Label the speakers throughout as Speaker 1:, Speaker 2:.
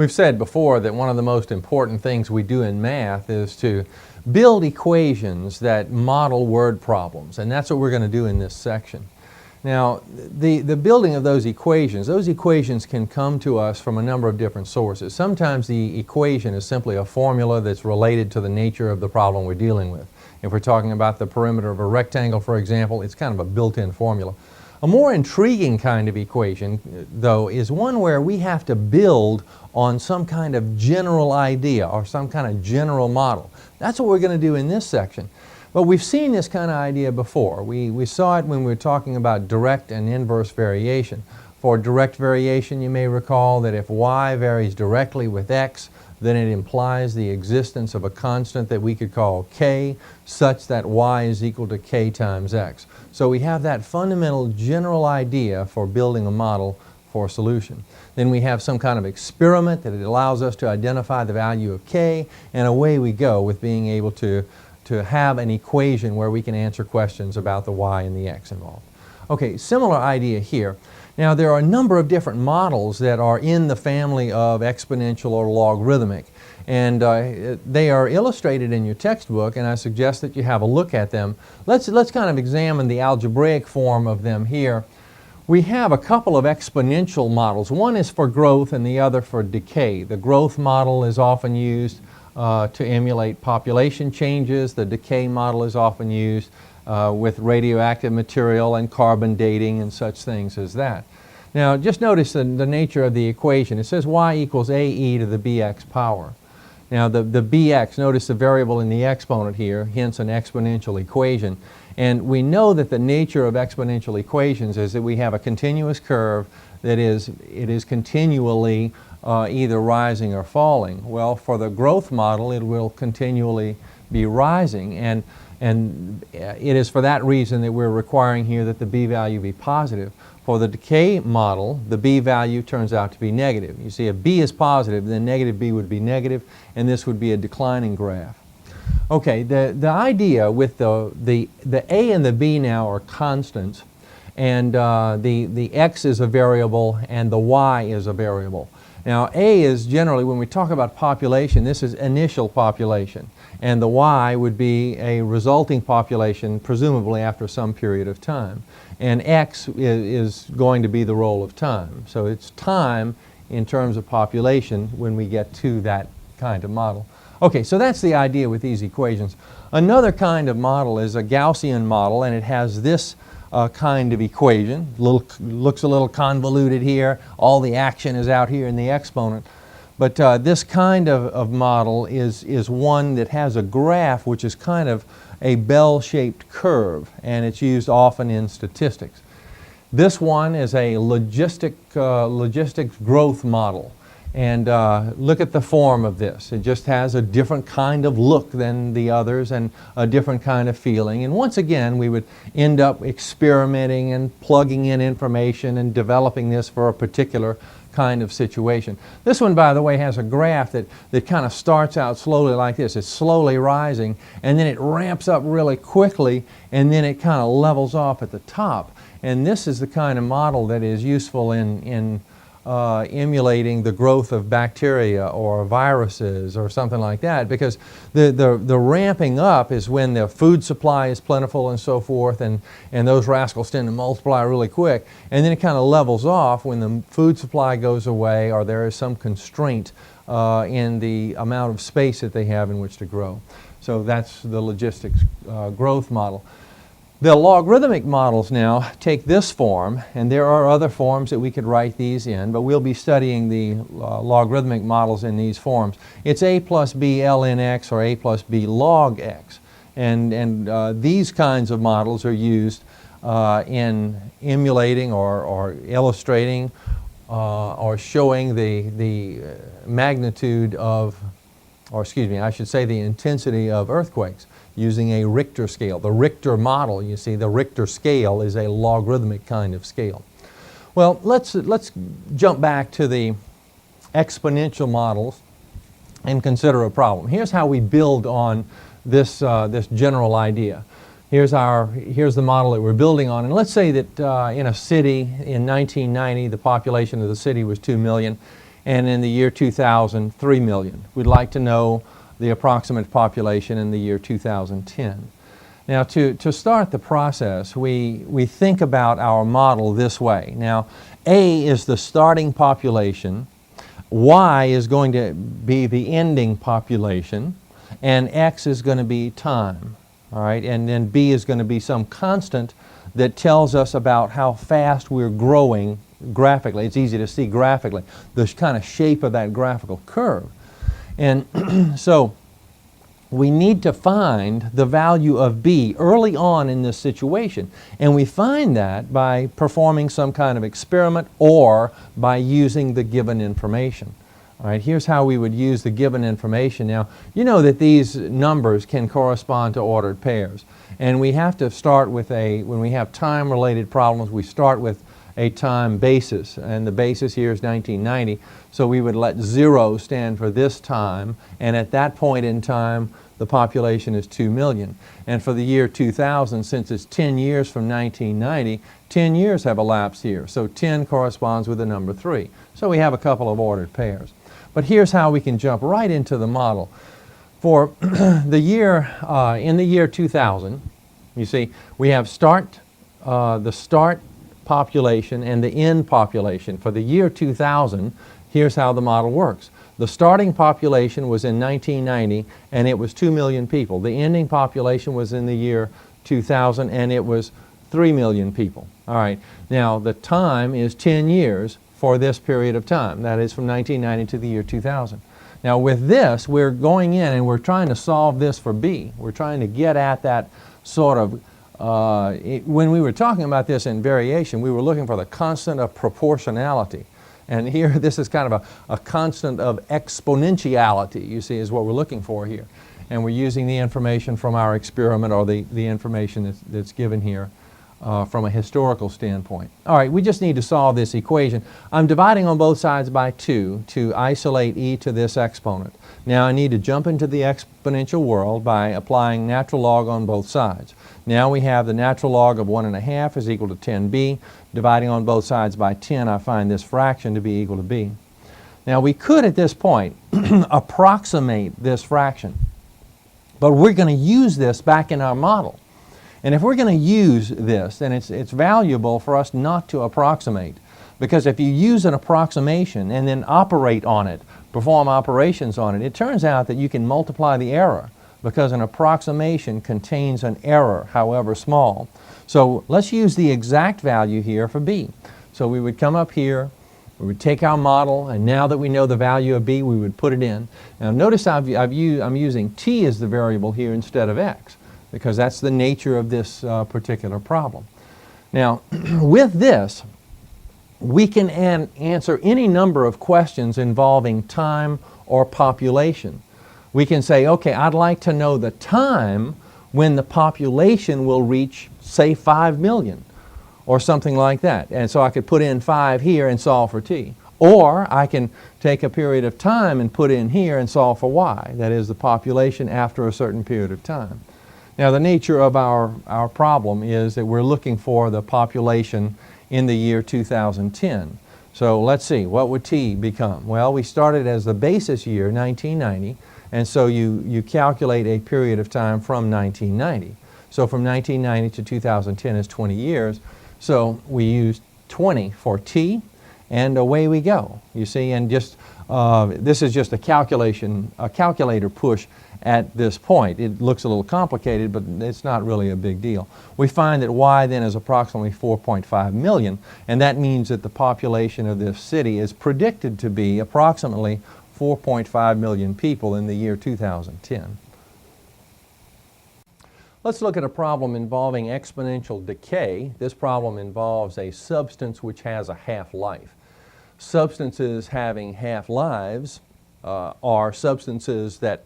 Speaker 1: We've said before that one of the most important things we do in math is to build equations that model word problems, and that's what we're going to do in this section. Now, the building of those equations can come to us from a number of different sources. Sometimes the equation is simply a formula that's related to the nature of the problem we're dealing with. If we're talking about the perimeter of a rectangle, for example, it's kind of a built-in formula. A more intriguing kind of equation, though, is one where we have to build on some kind of general idea or some kind of general model. That's what we're going to do in this section. But we've seen this kind of idea before. We saw it when we were talking about direct and inverse variation. For direct variation, you may recall that if y varies directly with x, then it implies the existence of a constant that we could call k, such that y is equal to k times x. So we have that fundamental general idea for building a model for a solution. Then we have some kind of experiment that it allows us to identify the value of k, and away we go with being able to have an equation where we can answer questions about the y and the x involved. Okay, similar idea here. Now, there are a number of different models that are in the family of exponential or logarithmic, and they are illustrated in your textbook, and I suggest that you have a look at them. Let's kind of examine the algebraic form of them here. We have a couple of exponential models. One is for growth and the other for decay. The growth model is often used to emulate population changes. The decay model is often used with radioactive material and carbon dating and such things as that. Now, just notice the nature of the equation. It says y equals ae to the bx power. Now, the bx, notice the variable in the exponent here, hence an exponential equation. And we know that the nature of exponential equations is that we have a continuous curve that it is continually either rising or falling. Well, for the growth model, it will continually be rising, and it is for that reason that we're requiring here that the b value be positive. For the decay model, the b value turns out to be negative. You see, if b is positive, then negative b would be negative, and this would be a declining graph. Okay, the idea with the a and the b now are constants, and the x is a variable and the y is a variable. Now, a is generally, when we talk about population, this is initial population, and the y would be a resulting population, presumably after some period of time. And x is going to be the role of time. So it's time in terms of population when we get to that kind of model. Okay, so that's the idea with these equations. Another kind of model is a Gaussian model, and it has this kind of equation. Looks a little convoluted here. All the action is out here in the exponent. But this kind of model is one that has a graph which is kind of a bell-shaped curve, and it's used often in statistics. This one is a logistics growth model. And look at the form of this. It just has a different kind of look than the others and a different kind of feeling. And once again, we would end up experimenting and plugging in information and developing this for a particular kind of situation. This one, by the way, has a graph that kind of starts out slowly like this. It's slowly rising, and then it ramps up really quickly, and then it kind of levels off at the top. And this is the kind of model that is useful in emulating the growth of bacteria or viruses or something like that, because the ramping up is when the food supply is plentiful and so forth, and those rascals tend to multiply really quick, and then it kind of levels off when the food supply goes away or there is some constraint in the amount of space that they have in which to grow. So that's the logistics growth model. The logarithmic models now take this form, and there are other forms that we could write these in, but we'll be studying the logarithmic models in these forms. It's a plus b ln x or a plus b log x, and these kinds of models are used in emulating or illustrating or showing the magnitude of, or excuse me, I should say the intensity of earthquakes, using a Richter scale. The Richter model, you see, the Richter scale is a logarithmic kind of scale. Well, let's jump back to the exponential models and consider a problem. Here's how we build on this general idea. Here's the model that we're building on, and let's say that in a city in 1990, the population of the city was 2 million, and in the year 2000, 3 million. We'd like to know the approximate population in the year 2010. Now, to start the process, we think about our model this way. Now, A is the starting population, Y is going to be the ending population, and X is going to be time. All right, and then B is going to be some constant that tells us about how fast we're growing graphically. It's easy to see graphically, the kind of shape of that graphical curve. And so we need to find the value of B early on in this situation. And we find that by performing some kind of experiment or by using the given information. All right, here's how we would use the given information. Now, you know that these numbers can correspond to ordered pairs. And we have to start with when we have time-related problems, we start with a time basis. And the basis here is 1990. So we would let 0 stand for this time. And at that point in time, the population is 2 million. And for the year 2000, since it's 10 years from 1990, 10 years have elapsed here. So 10 corresponds with the number 3. So we have a couple of ordered pairs. But here's how we can jump right into the model. For the year, in the year 2000, you see, we have the start population and the end population. For the year 2000, here's how the model works. The starting population was in 1990, and it was 2 million people. The ending population was in the year 2000, and it was 3 million people. All right, now the time is 10 years for this period of time. That is from 1990 to the year 2000. Now with this, we're going in and we're trying to solve this for B. We're trying to get at that sort of, when we were talking about this in variation, we were looking for the constant of proportionality. And here, this is kind of a constant of exponentiality, you see, is what we're looking for here. And we're using the information from our experiment or the information that's given here from a historical standpoint. All right, we just need to solve this equation. I'm dividing on both sides by 2 to isolate e to this exponent. Now I need to jump into the exponential world by applying natural log on both sides. Now we have the natural log of 1.5 is equal to 10b. Dividing on both sides by 10, I find this fraction to be equal to b. Now we could at this point approximate this fraction, but we're going to use this back in our model. And if we're going to use this, then it's valuable for us not to approximate. Because if you use an approximation and then operate on it, perform operations on it, it turns out that you can multiply the error because an approximation contains an error, however small. So let's use the exact value here for B. So we would come up here, we would take our model, and now that we know the value of B, we would put it in. Now notice I'm using t as the variable here instead of x, because that's the nature of this particular problem. Now, with this, we can answer any number of questions involving time or population. We can say, okay, I'd like to know the time when the population will reach, say, 5 million, or something like that. And so I could put in 5 here and solve for t. Or I can take a period of time and put in here and solve for y, that is the population after a certain period of time. Now the nature of our problem is that we're looking for the population in the year 2010. So let's see, what would t become? Well, we started as the basis year, 1990, and so you calculate a period of time from 1990. So from 1990 to 2010 is 20 years, so we use 20 for t, and away we go, you see, and just this is just a calculator push at this point. It looks a little complicated, but it's not really a big deal. We find that y then is approximately 4.5 million, and that means that the population of this city is predicted to be approximately 4.5 million people in the year 2010. Let's look at a problem involving exponential decay. This problem involves a substance which has a half-life. Substances having half-lives are substances that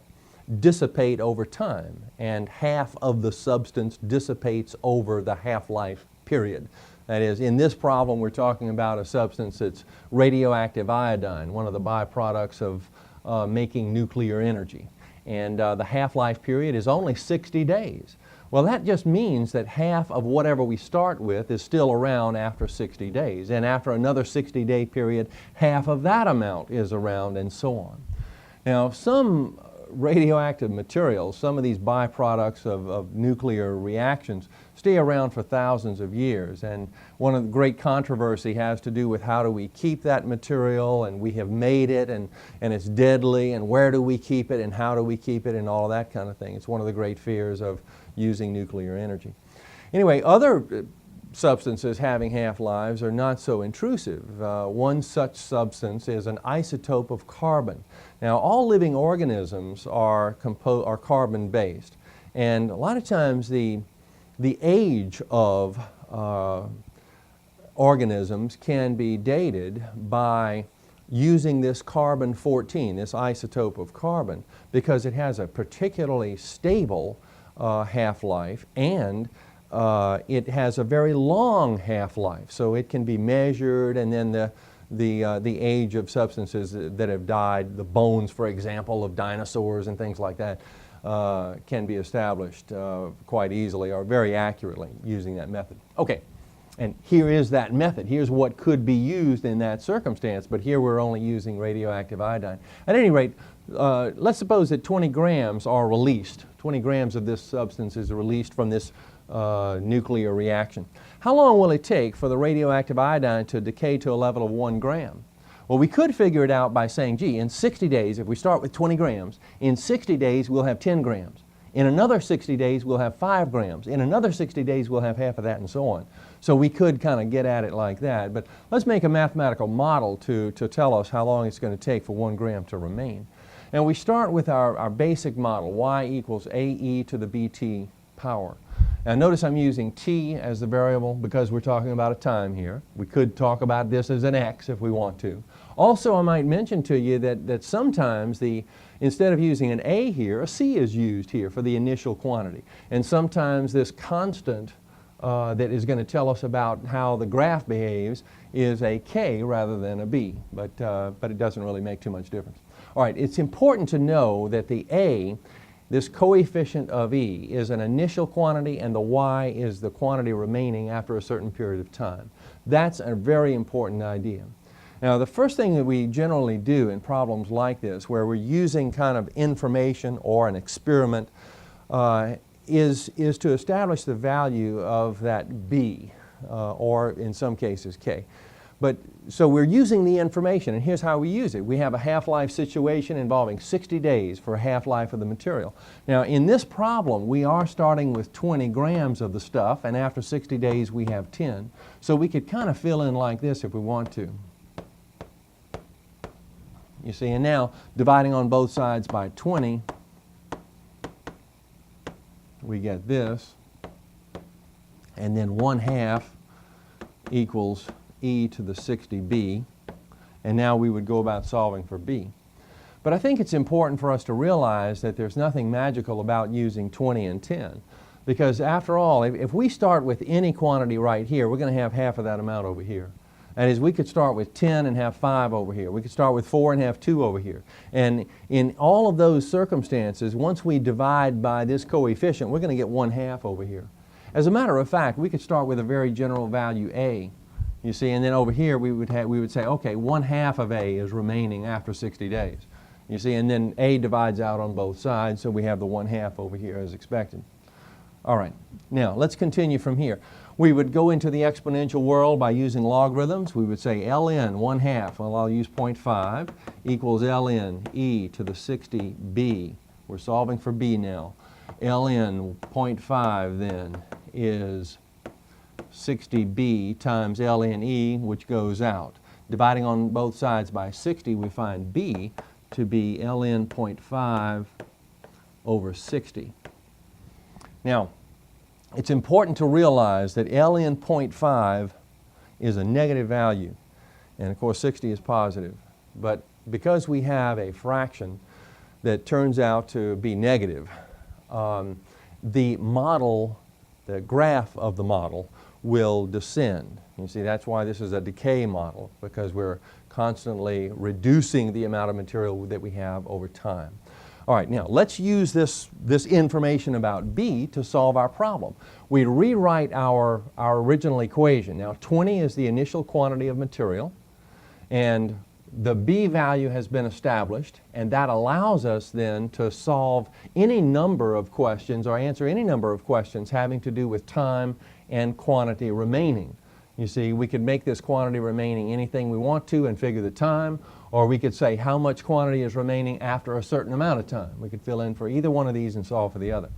Speaker 1: dissipate over time, and half of the substance dissipates over the half-life period. That is, in this problem we're talking about a substance that's radioactive iodine, one of the byproducts of making nuclear energy. And the half-life period is only 60 days. Well, that just means that half of whatever we start with is still around after 60 days. And after another 60-day period, half of that amount is around, and so on. Now, some radioactive materials, some of these byproducts of nuclear reactions, stay around for thousands of years. And one of the great controversy has to do with how do we keep that material, and we have made it, and it's deadly, and where do we keep it, and how do we keep it, and all of that kind of thing. It's one of the great fears of using nuclear energy. Anyway, other substances having half-lives are not so intrusive. One such substance is an isotope of carbon. Now, all living organisms are carbon-based, and a lot of times the age of organisms can be dated by using this carbon-14, this isotope of carbon, because it has a particularly stable half-life, and it has a very long half-life, so it can be measured, and then the age of substances that have died, the bones, for example, of dinosaurs and things like that, can be established quite easily or very accurately using that method. Okay, and here is that method. Here's what could be used in that circumstance, but here we're only using radioactive iodine. At any rate, let's suppose that 20 grams are released. 20 grams of this substance is released from this nuclear reaction. How long will it take for the radioactive iodine to decay to a level of 1 gram? Well, we could figure it out by saying, gee, in 60 days, if we start with 20 grams, in 60 days we'll have 10 grams. In another 60 days we'll have 5 grams. In another 60 days we'll have half of that, and so on. So we could kind of get at it like that. But let's make a mathematical model to tell us how long it's going to take for 1 gram to remain. And we start with our basic model, y equals ae to the bt power. Now notice I'm using t as the variable because we're talking about a time here. We could talk about this as an x if we want to. Also, I might mention to you that sometimes instead of using an a here, a c is used here for the initial quantity. And sometimes this constant that is going to tell us about how the graph behaves is a k rather than a b, but it doesn't really make too much difference. All right, it's important to know that the a, this coefficient of E, is an initial quantity, and the Y is the quantity remaining after a certain period of time. That's a very important idea. Now, the first thing that we generally do in problems like this, where we're using kind of information or an experiment, is to establish the value of that B, or in some cases K. So we're using the information, and here's how we use it. We have a half-life situation involving 60 days for a half-life of the material. Now, in this problem, we are starting with 20 grams of the stuff, and after 60 days we have 10. So we could kind of fill in like this if we want to. You see, and now dividing on both sides by 20, we get this, and then 1/2 equals e to the 60b, and now we would go about solving for b. But I think it's important for us to realize that there's nothing magical about using 20 and 10, because after all, if we start with any quantity right here, we're going to have half of that amount over here. That is, we could start with 10 and have 5 over here. We could start with 4 and have 2 over here. And in all of those circumstances, once we divide by this coefficient, we're going to get 1/2 over here. As a matter of fact, we could start with a very general value a. You see, and then over here we would say, okay, 1/2 of A is remaining after 60 days. You see, and then A divides out on both sides, so we have the 1/2 over here as expected. All right, now let's continue from here. We would go into the exponential world by using logarithms. We would say ln 1/2, well, I'll use 0.5, equals ln e to the 60b. We're solving for b now. ln 0.5 then is 60b times ln e, which goes out. Dividing on both sides by 60, we find b to be ln 0.5 over 60. Now, it's important to realize that ln 0.5 is a negative value, and of course 60 is positive. But because we have a fraction that turns out to be negative, the model, the graph of the model, will descend. You see, that's why this is a decay model, because we're constantly reducing the amount of material that we have over time. All right, now let's use this information about B to solve our problem. We rewrite our original equation. Now 20 is the initial quantity of material, and the B value has been established, and that allows us then to solve any number of questions or answer any number of questions having to do with time and quantity remaining. You see, we could make this quantity remaining anything we want to and figure the time, or we could say how much quantity is remaining after a certain amount of time. We could fill in for either one of these and solve for the other.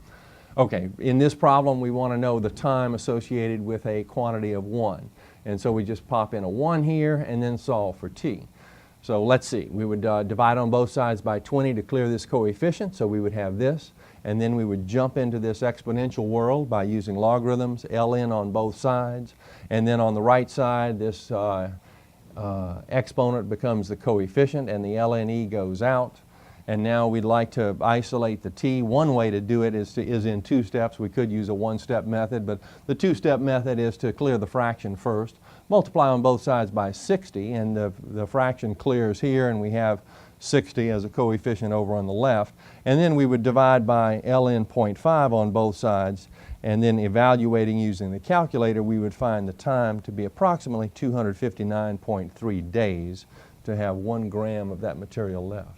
Speaker 1: Okay, in this problem we want to know the time associated with a quantity of 1. And so we just pop in a 1 here and then solve for t. So let's see, we would divide on both sides by 20 to clear this coefficient, so we would have this, and then we would jump into this exponential world by using logarithms, ln on both sides, and then on the right side this exponent becomes the coefficient and the ln e goes out. And now we'd like to isolate the t. One way to do it is in 2 steps. We could use a one-step method, but the 2-step method is to clear the fraction first. Multiply on both sides by 60, and the fraction clears here, and we have 60 as a coefficient over on the left. And then we would divide by ln 0.5 on both sides, and then evaluating using the calculator, we would find the time to be approximately 259.3 days to have 1 gram of that material left.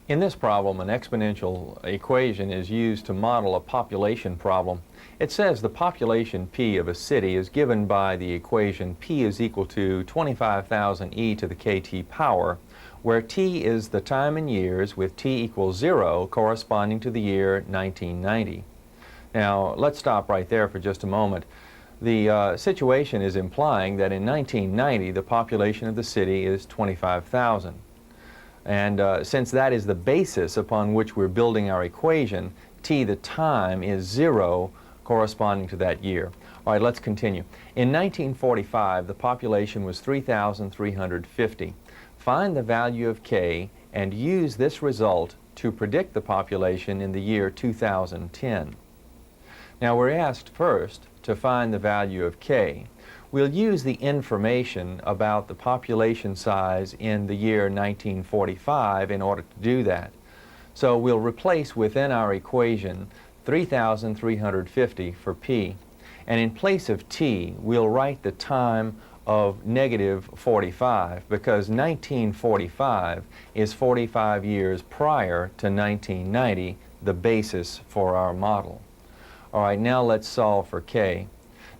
Speaker 1: In this problem, an exponential equation is used to model a population problem. It says the population P of a city is given by the equation P is equal to 25,000 e to the kt power, where t is the time in years with t equals 0 corresponding to the year 1990. Now, let's stop right there for just a moment. The situation is implying that in 1990 the population of the city is 25,000. And since that is the basis upon which we're building our equation, t, the time, is 0 corresponding to that year. All right, let's continue. In 1945, the population was 3,350. Find the value of k and use this result to predict the population in the year 2010. Now, we're asked first to find the value of k. We'll use the information about the population size in the year 1945 in order to do that. So we'll replace within our equation 3,350 for p. And in place of t, we'll write the time of negative 45, because 1945 is 45 years prior to 1990, the basis for our model. All right, now let's solve for k.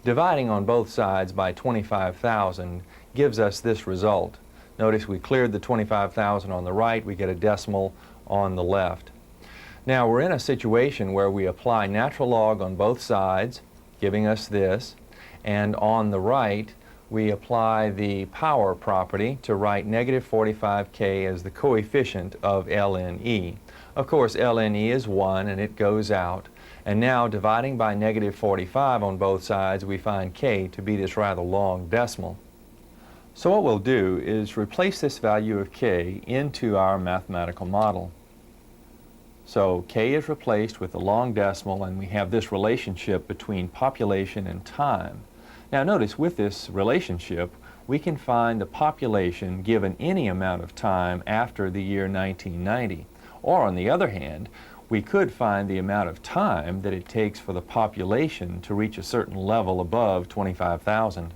Speaker 1: Dividing on both sides by 25,000 gives us this result. Notice we cleared the 25,000 on the right, we get a decimal on the left. Now we're in a situation where we apply natural log on both sides, giving us this, and on the right we apply the power property to write negative 45k as the coefficient of ln e. Of course, ln e is 1 and it goes out. And now, dividing by negative 45 on both sides, we find k to be this rather long decimal. So what we'll do is replace this value of k into our mathematical model. So k is replaced with the long decimal, and we have this relationship between population and time. Now notice, with this relationship, we can find the population given any amount of time after the year 1990. Or on the other hand, we could find the amount of time that it takes for the population to reach a certain level above 25,000.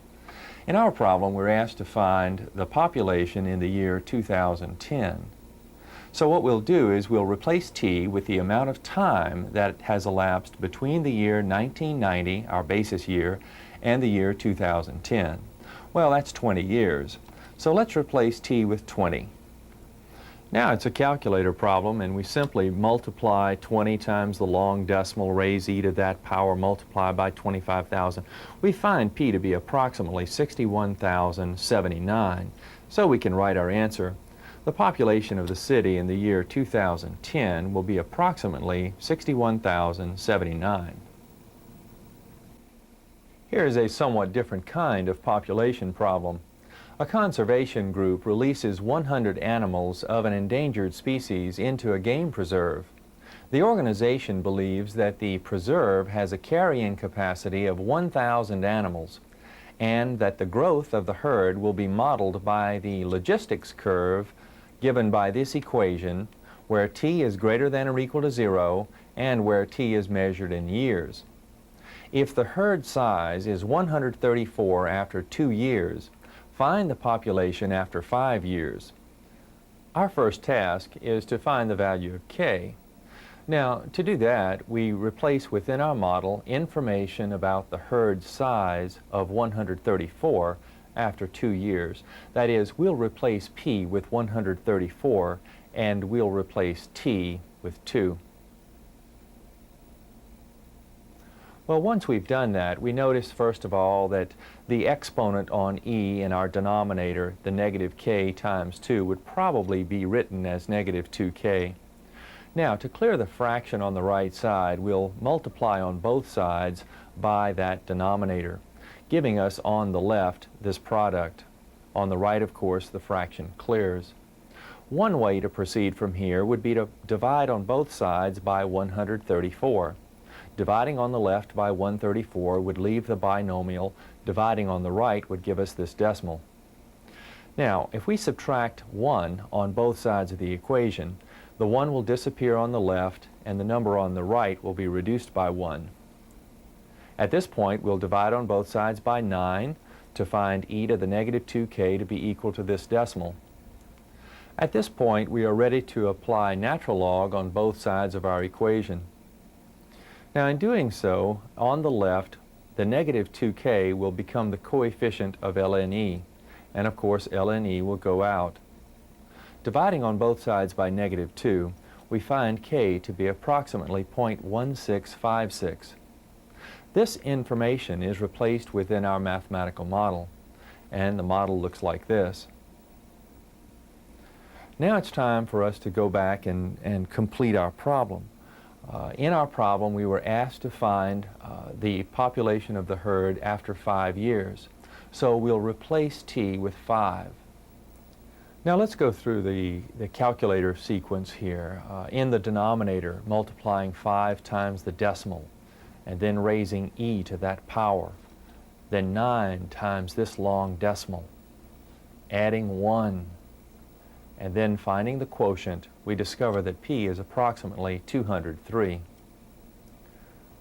Speaker 1: In our problem, we're asked to find the population in the year 2010. So what we'll do is we'll replace t with the amount of time that has elapsed between the year 1990, our basis year, and the year 2010. Well, that's 20 years. So let's replace t with 20. Now it's a calculator problem, and we simply multiply 20 times the long decimal, raise e to that power, multiply by 25,000. We find p to be approximately 61,079. So we can write our answer. The population of the city in the year 2010 will be approximately 61,079. Here is a somewhat different kind of population problem. A conservation group releases 100 animals of an endangered species into a game preserve. The organization believes that the preserve has a carrying capacity of 1,000 animals, and that the growth of the herd will be modeled by the logistics curve
Speaker 2: given by this equation where t is greater than or equal to 0 and where t is measured in years. If the herd size is 134 after 2 years, find the population after 5 years. Our first task is to find the value of k. Now, to do that, we replace within our model information about the herd size of 134 after 2 years. That is, we'll replace p with 134 and we'll replace t with 2. Well, once we've done that, we notice first of all that the exponent on e in our denominator, the negative k times 2, would probably be written as negative 2k. Now, to clear the fraction on the right side, we'll multiply on both sides by that denominator, giving us on the left this product. On the right, of course, the fraction clears. One way to proceed from here would be to divide on both sides by 134. Dividing on the left by 134 would leave the binomial. Dividing on the right would give us this decimal. Now, if we subtract 1 on both sides of the equation, the 1 will disappear on the left and the number on the right will be reduced by 1. At this point, we'll divide on both sides by 9 to find e to the negative 2k to be equal to this decimal. At this point, we are ready to apply natural log on both sides of our equation. Now, in doing so, on the left, the negative 2k will become the coefficient of ln, and of course ln will go out. Dividing on both sides by negative 2, we find k to be approximately 0.1656. This information is replaced within our mathematical model, and the model looks like this. Now it's time for us to go back and complete our problem. In our problem, we were asked to find the population of the herd after 5 years. So we'll replace t with 5. Now let's go through the calculator sequence here. In the denominator, multiplying 5 times the decimal, and then raising e to that power. Then 9 times this long decimal, adding 1. And then finding the quotient, we discover that p is approximately 203.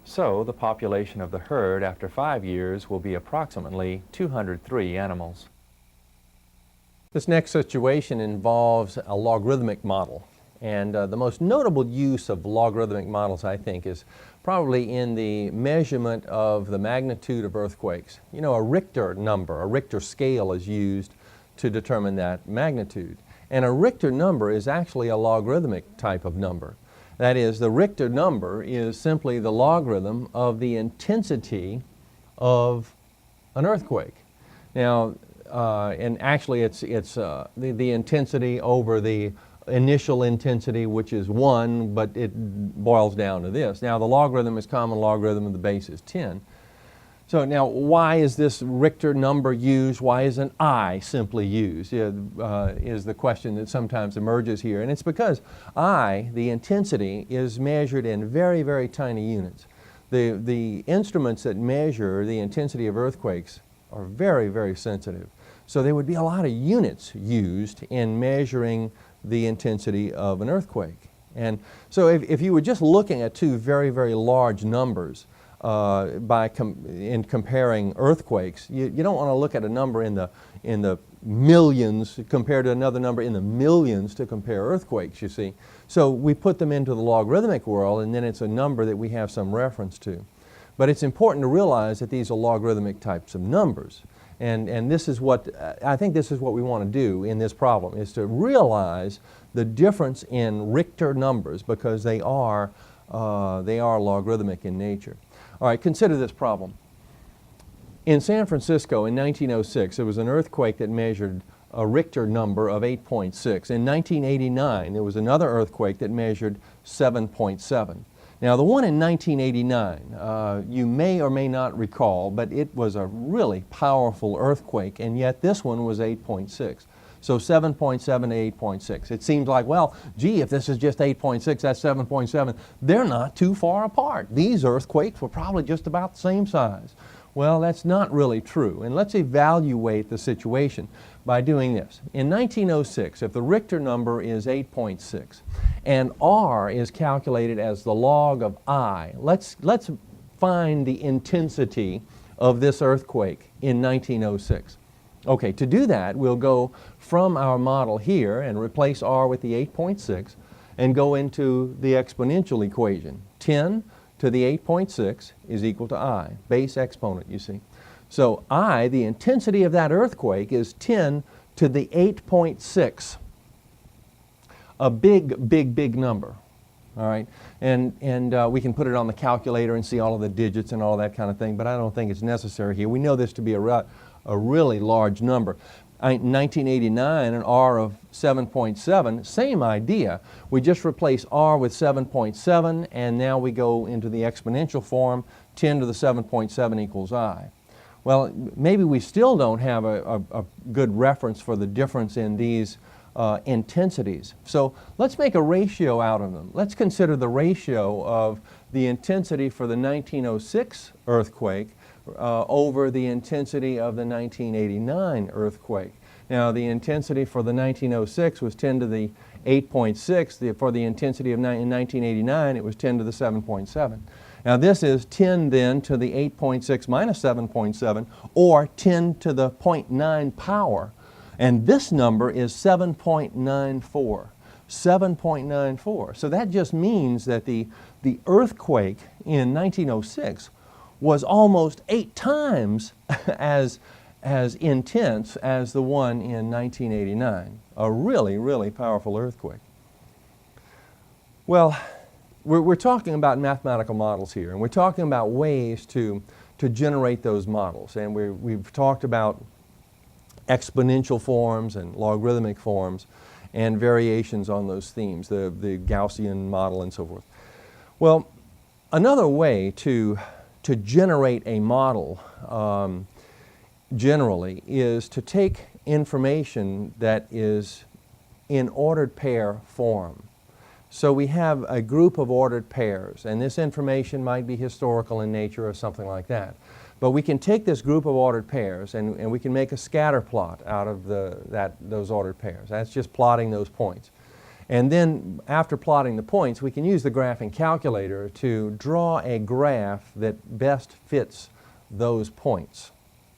Speaker 2: So the population of the herd after 5 years will be approximately 203 animals.
Speaker 1: This next situation involves a logarithmic model. And the most notable use of logarithmic models, I think, is probably in the measurement of the magnitude of earthquakes. You know, a Richter number, a Richter scale is used to determine that magnitude. And a Richter number is actually a logarithmic type of number. That is, the Richter number is simply the logarithm of the intensity of an earthquake. Now, and actually it's the intensity over the initial intensity, which is 1, but it boils down to this. Now, the logarithm is common logarithm of the base is 10. So now, why is this Richter number used? Why isn't I simply used? Is the question that sometimes emerges here. And it's because I, the intensity, is measured in very, very tiny units. The instruments that measure the intensity of earthquakes are very, very sensitive. So there would be a lot of units used in measuring the intensity of an earthquake. And so if you were just looking at two very, very large numbers, in comparing earthquakes, you don't want to look at a number in the millions compared to another number in the millions to compare earthquakes, you see. So we put them into the logarithmic world, and then it's a number that we have some reference to. But it's important to realize that these are logarithmic types of numbers. And this is what, I think this is what we want to do in this problem, is to realize the difference in Richter numbers because they are logarithmic in nature. All right, consider this problem. In San Francisco in 1906, there was an earthquake that measured a Richter number of 8.6. In 1989, there was another earthquake that measured 7.7. Now, the one in 1989, you may or may not recall, but it was a really powerful earthquake, and yet this one was 8.6. So 7.7 to 8.6. It seems like, well, gee, if this is just 8.6, that's 7.7. They're not too far apart. These earthquakes were probably just about the same size. Well, that's not really true. And let's evaluate the situation by doing this. In 1906, if the Richter number is 8.6 and R is calculated as the log of I, let's find the intensity of this earthquake in 1906. Okay, to do that, we'll go from our model here and replace R with the 8.6 and go into the exponential equation. 10 to the 8.6 is equal to I, base exponent, you see. So I, the intensity of that earthquake, is 10 to the 8.6. A big, big, big number. All right, and we can put it on the calculator and see all of the digits and all that kind of thing, but I don't think it's necessary here. We know this to be a really large number. In 1989, an R of 7.7, same idea. We just replace R with 7.7, and now we go into the exponential form. 10 to the 7.7 equals I. Well, maybe we still don't have a good reference for the difference in these intensities. So let's make a ratio out of them. Let's consider the ratio of the intensity for the 1906 earthquake over the intensity of the 1989 earthquake. Now, the intensity for the 1906 was 10 to the 8.6. For the intensity in 1989, it was 10 to the 7.7. Now, this is 10 then to the 8.6 minus 7.7, or 10 to the 0.9 power. And this number is 7.94. 7.94. So that just means that the earthquake in 1906 was almost 8 times as intense as the one in 1989. A really, really powerful earthquake. Well, we're talking about mathematical models here, and we're talking about ways to generate those models. And we've talked about exponential forms and logarithmic forms and variations on those themes, the Gaussian model and so forth. Well, another way to generate a model generally is to take information that is in ordered pair form. So we have a group of ordered pairs, and this information might be historical in nature or something like that. But we can take this group of ordered pairs and we can make a scatter plot out of those ordered pairs. That's just plotting those points. And then after plotting the points, we can use the graphing calculator to draw a graph that best fits those points.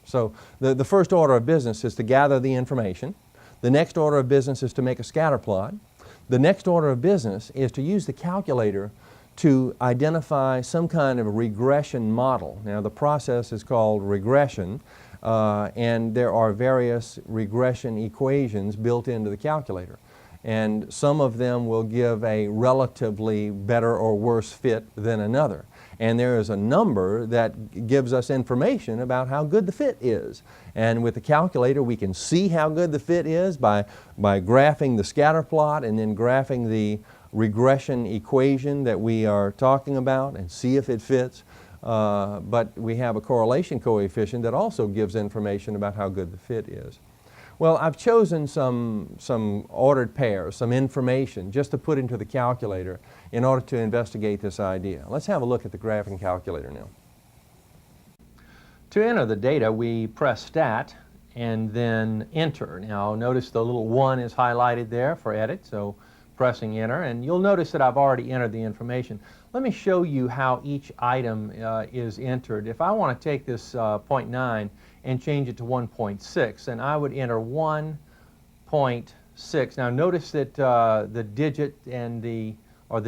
Speaker 1: So the first order of business is to gather the information. The next order of business is to make a scatter plot. The next order of business is to use the calculator to identify some kind of regression model. Now, the process is called regression, and there are various regression equations built into the calculator. And some of them will give a relatively better or worse fit than another. And there is a number that gives us information about how good the fit is. And with the calculator, we can see how good the fit is by graphing the scatter plot and then graphing the regression equation that we are talking about and see if it fits. But we have a correlation coefficient that also gives information about how good the fit is. Well, I've chosen some ordered pairs, some information, just to put into the calculator in order to investigate this idea. Let's have a look at the graphing calculator now. To enter the data, we press Stat and then Enter. Now, notice the little 1 is highlighted there for edit, so pressing Enter, and you'll notice that I've already entered the information. Let me show you how each item is entered. If I want to take this 0.9 and change it to 1.6, and I would enter 1.6. Now notice that the digit and the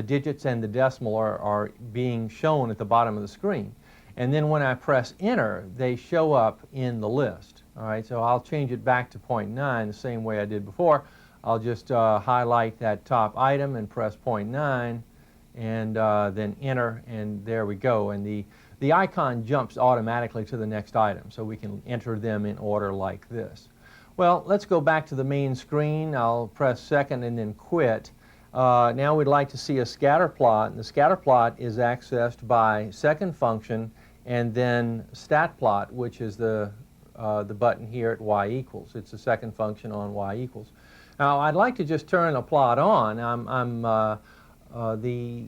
Speaker 1: digits and the decimal are being shown at the bottom of the screen. And then when I press enter, they show up in the list. All right, so I'll change it back to 0.9 the same way I did before. I'll just highlight that top item and press 0.9 and then enter, and there we go. And the icon jumps automatically to the next item, so we can enter them in order like this. Well, let's go back to the main screen. I'll press second and then quit. Now we'd like to see a scatter plot, and the scatter plot is accessed by second function and then stat plot, which is the button here at y equals. It's the second function on y equals. Now I'd like to just turn the plot on. The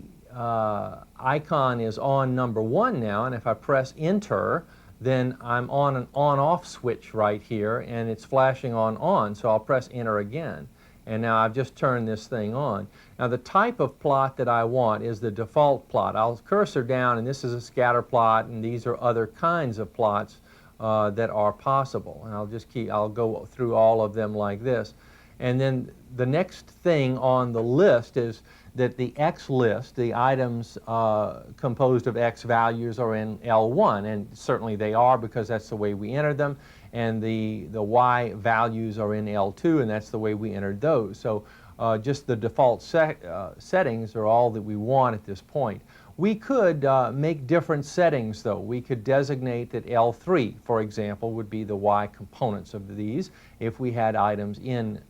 Speaker 1: icon is on number 1 now, and if I press enter, then I'm on an on-off switch right here, and it's flashing on, so I'll press enter again. And now I've just turned this thing on. Now the type of plot that I want is the default plot. I'll cursor down, and this is a scatter plot, and these are other kinds of plots that are possible. And I'll go through all of them like this. And then the next thing on the list is that the X list, the items composed of X values, are in L1, and certainly they are because that's the way we entered them, and the Y values are in L2, and that's the way we entered those. So just the default settings are all that we want at this point. We could make different settings, though. We could designate that L3, for example, would be the Y components of these if we had items in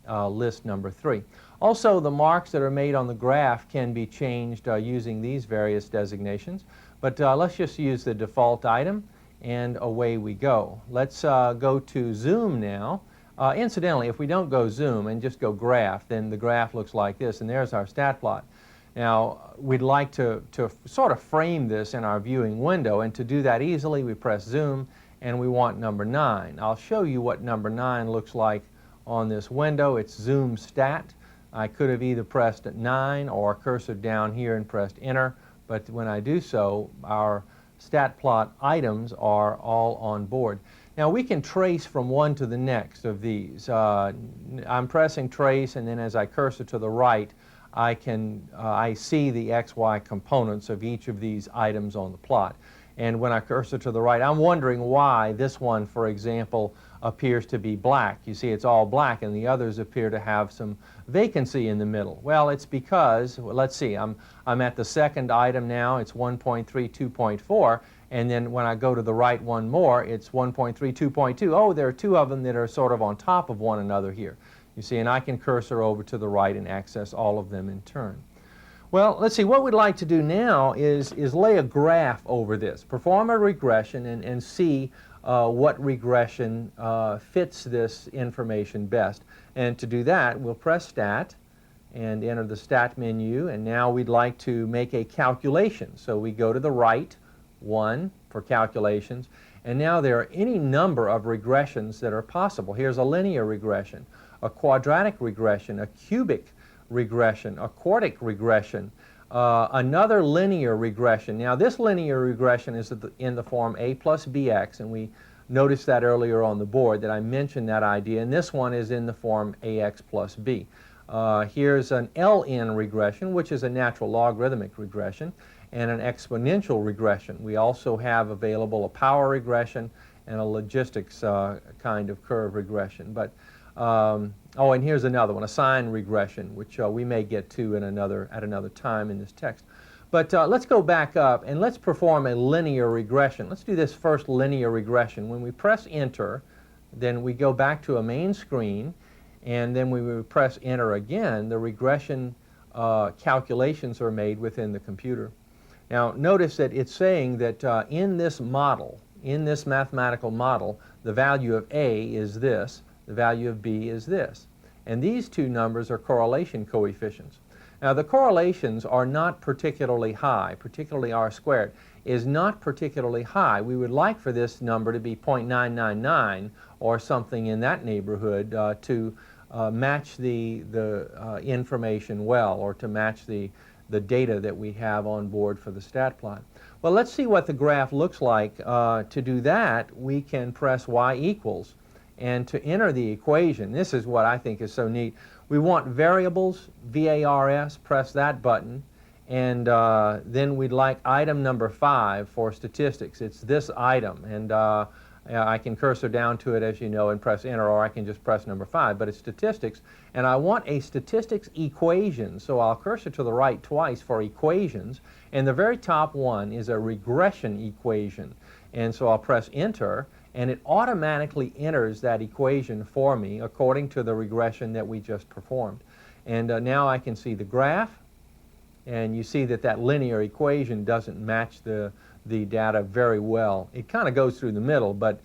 Speaker 1: list number 3. Also, the marks that are made on the graph can be changed using these various designations. But let's just use the default item, and away we go. Let's go to zoom now. Incidentally, if we don't go zoom and just go graph, then the graph looks like this, and there's our stat plot. Now, we'd like to sort of frame this in our viewing window, and to do that easily, we press zoom, and we want number 9. I'll show you what number 9 looks like on this window. It's zoom stat. I could have either pressed 9 or cursored down here and pressed enter, but when I do so, our stat plot items are all on board. Now we can trace from one to the next of these. I'm pressing trace, and then as I cursor to the right, I see the XY components of each of these items on the plot. And when I cursor to the right, I'm wondering why this one, for example, appears to be black. You see, it's all black, and the others appear to have some vacancy in the middle. Well, it's because, well, let's see, I'm at the second item now. It's 1.32.4, and then when I go to the right one more, it's 1.32.2. Oh, there are two of them that are sort of on top of one another here. You see, and I can cursor over to the right and access all of them in turn. Well, let's see, what we'd like to do now is lay a graph over this, perform a regression, and see what regression fits this information best. And to do that, we'll press Stat and enter the Stat menu, and now we'd like to make a calculation. So we go to the right, 1 for calculations, and now there are any number of regressions that are possible. Here's a linear regression, a quadratic regression, a cubic regression, a quartic regression, another linear regression. Now this linear regression is in the form a plus bx, and we noticed that earlier on the board that I mentioned that idea, and this one is in the form ax plus b. Here's an ln regression, which is a natural logarithmic regression, and an exponential regression. We also have available a power regression and a logistics kind of curve regression. But oh, and here's another one, a sign regression, which we may get to at another time in this text. But let's go back up and let's perform a linear regression. Let's do this first linear regression. When we press enter, then we go back to a main screen, and then when we press enter again, the regression calculations are made within the computer. Now notice that it's saying that in this model, in this mathematical model, the value of A is this, the value of B is this. And these two numbers are correlation coefficients. Now the correlations are not particularly high, particularly R squared is not particularly high. We would like for this number to be 0.999 or something in that neighborhood to match the information well, or to match the data that we have on board for the stat plot. Well, let's see what the graph looks like. To do that, we can press y equals. And to enter the equation, this is what I think is so neat. We want variables, VARS, press that button, and then we'd like item number 5 for statistics. It's this item, and I can cursor down to it, as you know, and press enter, or I can just press number 5, but it's statistics, and I want a statistics equation, so I'll cursor to the right twice for equations, and the very top one is a regression equation, and so I'll press enter, and it automatically enters that equation for me according to the regression that we just performed. And now I can see the graph, and you see that that linear equation doesn't match the data very well. It kind of goes through the middle, but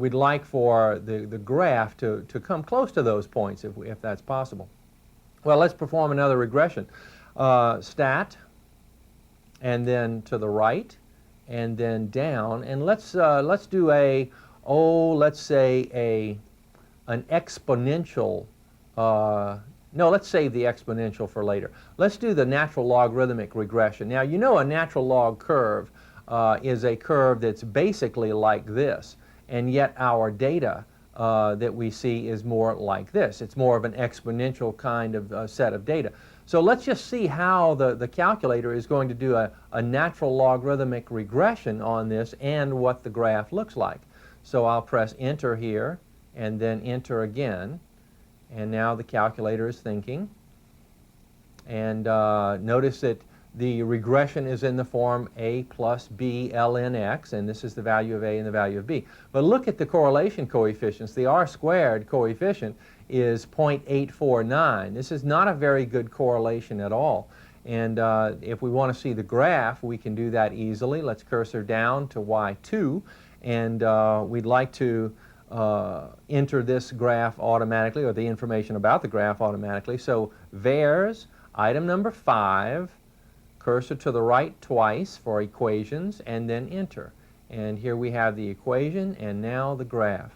Speaker 1: we'd like for the graph to come close to those points if that's possible. Well, let's perform another regression. Stat, and then to the right, and then down. And let's do let's say an exponential. No, let's save the exponential for later. Let's do the natural logarithmic regression. Now, you know a natural log curve is a curve that's basically like this, and yet our data that we see is more like this. It's more of an exponential kind of set of data. So let's just see how the calculator is going to do a natural logarithmic regression on this and what the graph looks like. So I'll press enter here and then enter again. And now the calculator is thinking. And notice that the regression is in the form a plus b ln x, and this is the value of a and the value of b. But look at the correlation coefficients. The r-squared coefficient is 0.849. This is not a very good correlation at all. And if we want to see the graph, we can do that easily. Let's cursor down to y2, and we'd like to enter this graph automatically, or the information about the graph automatically. So VARS, item number 5, cursor to the right twice for equations, and then enter. And here we have the equation, and now the graph.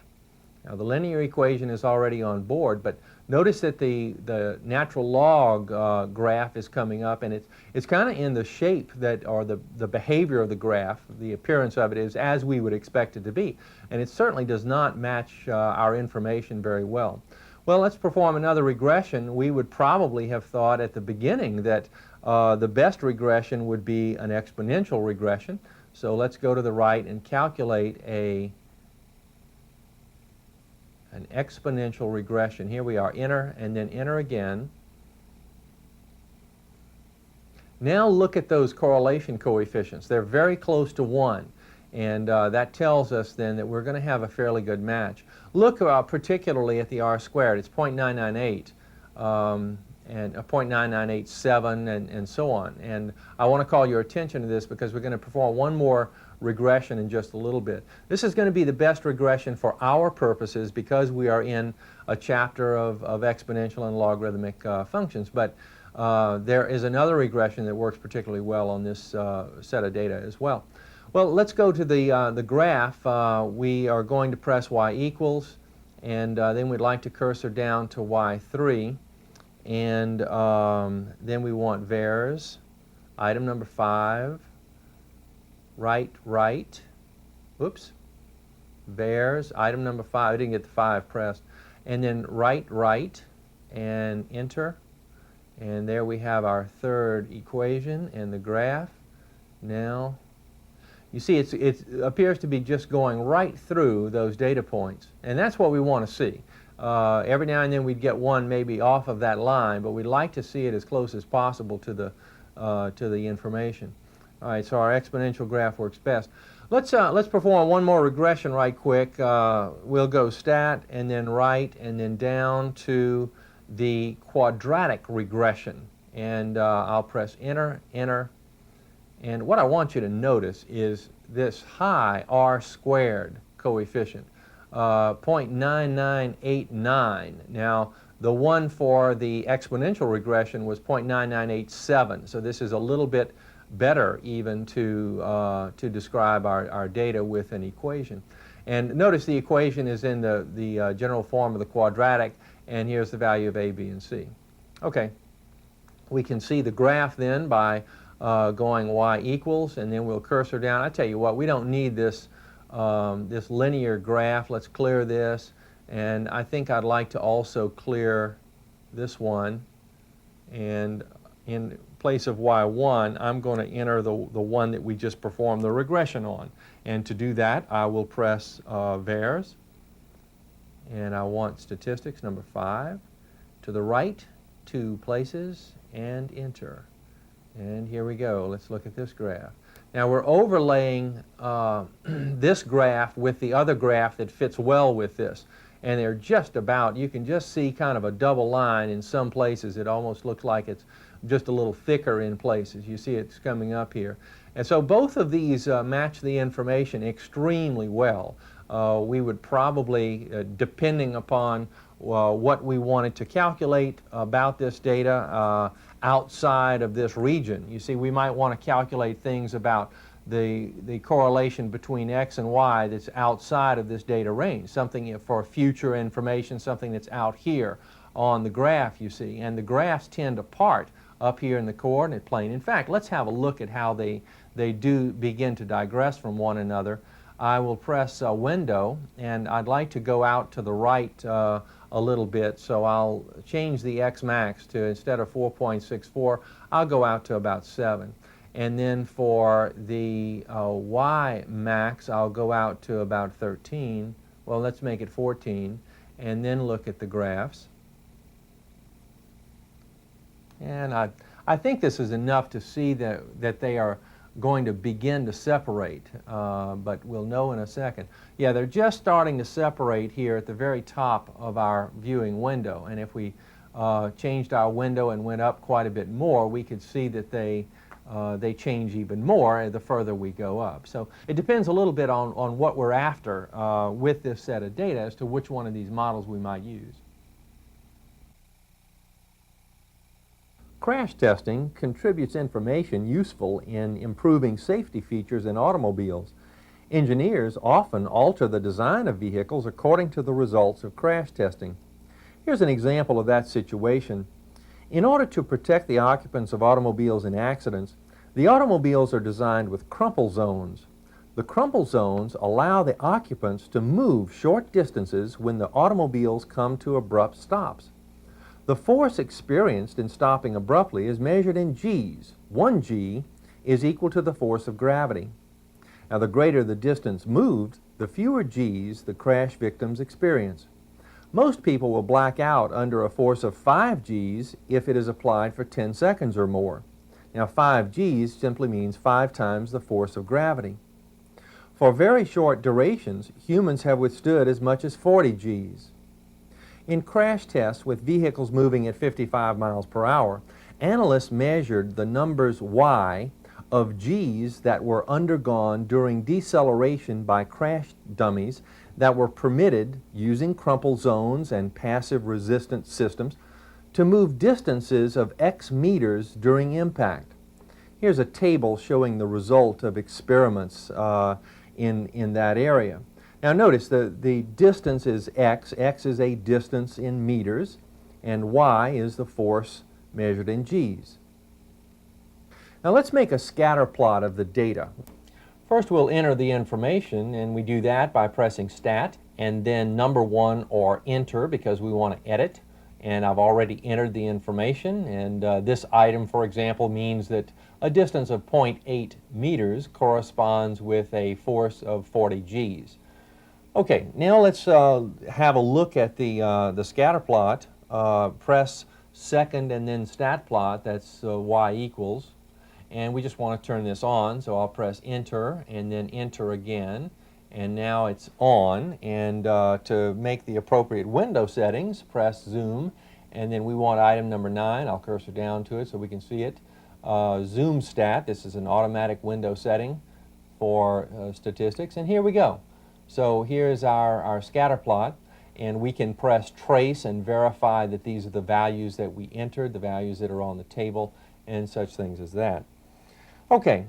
Speaker 1: Now the linear equation is already on board, but notice that the natural log graph is coming up, and it's kind of in the shape that, or the behavior of the graph, the appearance of it is as we would expect it to be. And it certainly does not match our information very well. Well, let's perform another regression. We would probably have thought at the beginning that the best regression would be an exponential regression. So let's go to the right and calculate an exponential regression. Here we are, enter, and then enter again. Now look at those correlation coefficients. They're very close to 1, and that tells us then that we're going to have a fairly good match. Look particularly at the r-squared. It's 0.998 and 0.9987 and so on. And I want to call your attention to this because we're going to perform one more regression in just a little bit. This is going to be the best regression for our purposes because we are in a chapter of exponential and logarithmic functions. But there is another regression that works particularly well on this set of data as well. Well, let's go to the graph. We are going to press y equals, and then we'd like to cursor down to y3, and then we want VARS, item number 5, right, oops, VARS, item number 5, I didn't get the 5 pressed, and then right, and enter, and there we have our third equation and the graph. Now, you see it appears to be just going right through those data points, and that's what we want to see. Every now and then we'd get one maybe off of that line, but we'd like to see it as close as possible to the information. All right, so our exponential graph works best. Let's perform one more regression right quick. We'll go stat and then right and then down to the quadratic regression, and I'll press enter, and what I want you to notice is this high r-squared coefficient, 0.9989. Now, the one for the exponential regression was 0.9987, so this is a little bit better even to describe our data with an equation. And notice the equation is in the general form of the quadratic, and here's the value of a, b, and c. Okay, we can see the graph then by going y equals, and then we'll cursor down. I tell you what, we don't need this this linear graph. Let's clear this, and I think I'd like to also clear this one, and in place of y1 I'm going to enter the one that we just performed the regression on, and to do that I will press VARS, and I want statistics number 5 to the right 2 places and enter. And here we go. Let's look at this graph. Now we're overlaying this graph with the other graph that fits well with this. And they're just about, you can just see kind of a double line in some places. It almost looks like it's just a little thicker in places. You see it's coming up here. And so both of these match the information extremely well. We would probably, depending upon what we wanted to calculate about this data outside of this region. You see, we might want to calculate things about the correlation between x and y that's outside of this data range, something for future information, something that's out here on the graph, you see. And the graphs tend to part up here in the coordinate plane. In fact, let's have a look at how they do begin to digress from one another. I will press window, and I'd like to go out to the right a little bit, so I'll change the x max to, instead of 4.64, I'll go out to about 7. And then for the y max, I'll go out to about 13. Well, let's make it 14, and then look at the graphs. And I think this is enough to see that they are going to begin to separate, but we'll know in a second. Yeah, they're just starting to separate here at the very top of our viewing window. And if we changed our window and went up quite a bit more, we could see that they change even more the further we go up. So it depends a little bit on what we're after with this set of data as to which one of these models we might use. Crash testing contributes information useful in improving safety features in automobiles. Engineers often alter the design of vehicles according to the results of crash testing. Here's an example of that situation. In order to protect the occupants of automobiles in accidents, the automobiles are designed with crumple zones. The crumple zones allow the occupants to move short distances when the automobiles come to abrupt stops. The force experienced in stopping abruptly is measured in G's. 1 G is equal to the force of gravity. Now, the greater the distance moved, the fewer G's the crash victims experience. Most people will black out under a force of 5 G's if it is applied for 10 seconds or more. Now, 5 G's simply means 5 times the force of gravity. For very short durations, humans have withstood as much as 40 G's. In crash tests with vehicles moving at 55 miles per hour, analysts measured the numbers Y of G's that were undergone during deceleration by crash dummies that were permitted, using crumple zones and passive resistance systems, to move distances of X meters during impact. Here's a table showing the result of experiments in that area. Now notice the distance is x. X is a distance in meters, and y is the force measured in G's. Now let's make a scatter plot of the data. First we'll enter the information, and we do that by pressing Stat and then number 1 or Enter because we want to edit. And I've already entered the information, and this item, for example, means that a distance of 0.8 meters corresponds with a force of 40 G's. Okay, now let's have a look at the scatter plot. Press second and then stat plot, that's y equals. And we just want to turn this on, so I'll press enter and then enter again. And now it's on, and to make the appropriate window settings, press zoom, and then we want item number 9. I'll cursor down to it so we can see it. Zoom stat, this is an automatic window setting for statistics, and here we go. So here's our scatter plot, and we can press trace and verify that these are the values that we entered, the values that are on the table, and such things as that. Okay,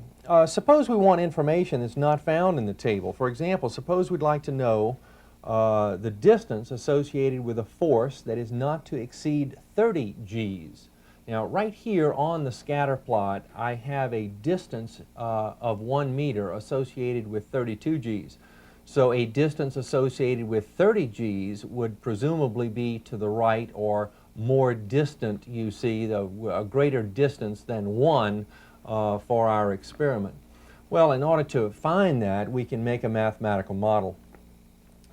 Speaker 1: suppose we want information that's not found in the table. For example, suppose we'd like to know the distance associated with a force that is not to exceed 30 G's. Now, right here on the scatter plot, I have a distance of 1 meter associated with 32 G's. So a distance associated with 30 G's would presumably be to the right or more distant, you see, a greater distance than 1 for our experiment. Well, in order to find that, we can make a mathematical model.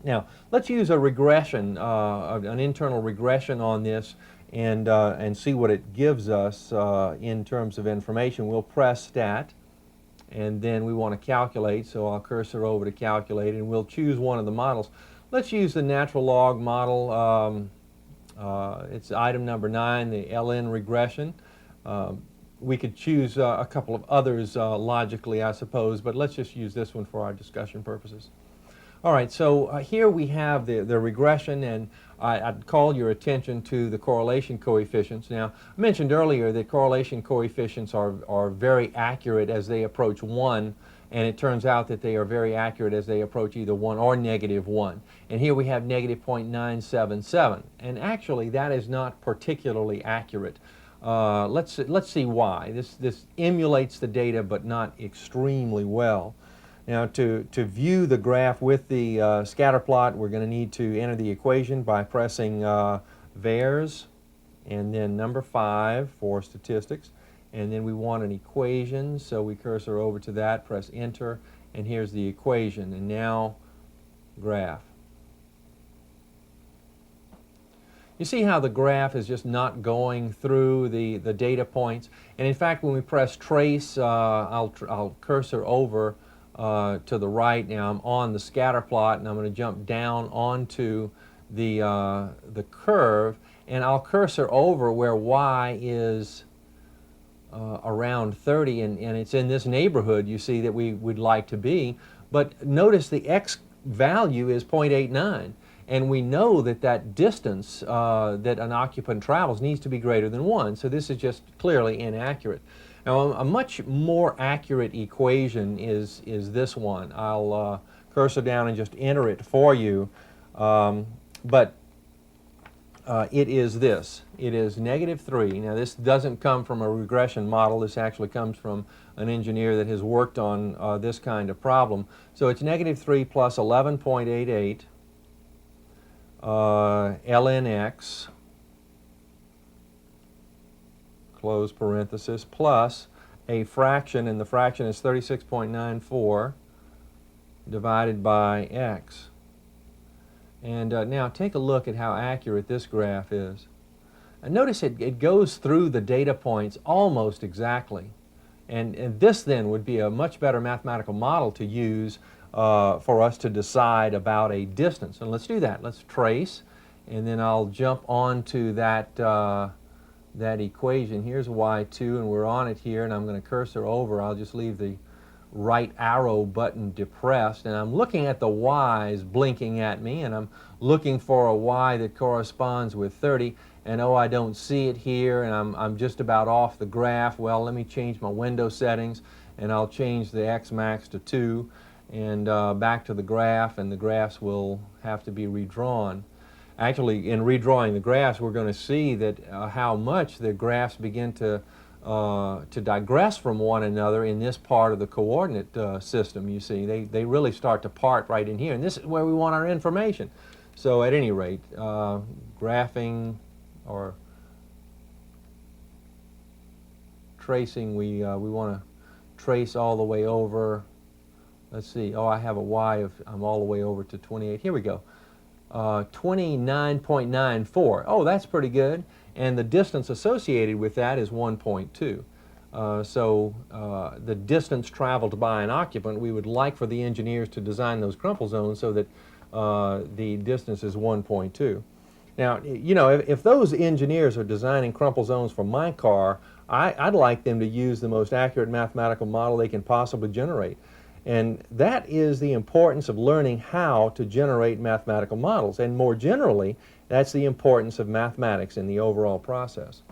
Speaker 1: Now, let's use a regression, an internal regression on this and see what it gives us in terms of information. We'll press Stat, and then we want to calculate, so I'll cursor over to calculate, and we'll choose one of the models. Let's use the natural log model. It's item number 9, the LN regression. We could choose a couple of others logically, I suppose, but let's just use this one for our discussion purposes. All right, so here we have the regression, and I'd call your attention to the correlation coefficients. Now, I mentioned earlier that correlation coefficients are very accurate as they approach 1, and it turns out that they are very accurate as they approach either 1 or -1. And here we have -0.977, and actually that is not particularly accurate. Let's see why. This emulates the data but not extremely well. Now to view the graph with the scatter plot, we're going to need to enter the equation by pressing VARS and then number 5 for statistics. And then we want an equation, so we cursor over to that, press enter, and here's the equation. And now graph. You see how the graph is just not going through the data points? And in fact, when we press trace, I'll cursor over to the right. Now I'm on the scatter plot, and I'm going to jump down onto the curve, and I'll cursor over where y is around 30, and it's in this neighborhood, you see, that we would like to be. But notice the x value is 0.89, and we know that that distance that an occupant travels needs to be greater than 1, so this is just clearly inaccurate. Now a much more accurate equation is this one. I'll cursor down and just enter it for you, but it is this. It is -3. Now this doesn't come from a regression model. This actually comes from an engineer that has worked on this kind of problem. So it's -3 plus 11.88 ln x, close parenthesis, plus a fraction, and the fraction is 36.94 divided by x. And now take a look at how accurate this graph is. And notice it goes through the data points almost exactly. And this then would be a much better mathematical model to use for us to decide about a distance. And let's do that. Let's trace, and then I'll jump onto that, that equation. Here's y2, and we're on it here, and I'm going to cursor over. I'll just leave the right arrow button depressed, and I'm looking at the y's blinking at me, and I'm looking for a y that corresponds with 30, and oh, I don't see it here, and I'm just about off the graph. Well, let me change my window settings, and I'll change the x max to 2, and back to the graph, and the graphs will have to be redrawn. Actually, in redrawing the graphs, we're going to see that how much the graphs begin to digress from one another in this part of the coordinate system. You see, they really start to part right in here, and this is where we want our information. So at any rate, graphing or tracing, we want to trace all the way over. Let's see, oh, I have a y of, I'm all the way over to 28. Here we go. 29.94. Oh, that's pretty good. And the distance associated with that is 1.2. So the distance traveled by an occupant, we would like for the engineers to design those crumple zones so that the distance is 1.2. Now, you know, if those engineers are designing crumple zones for my car, I'd like them to use the most accurate mathematical model they can possibly generate. And that is the importance of learning how to generate mathematical models. And more generally, that's the importance of mathematics in the overall process.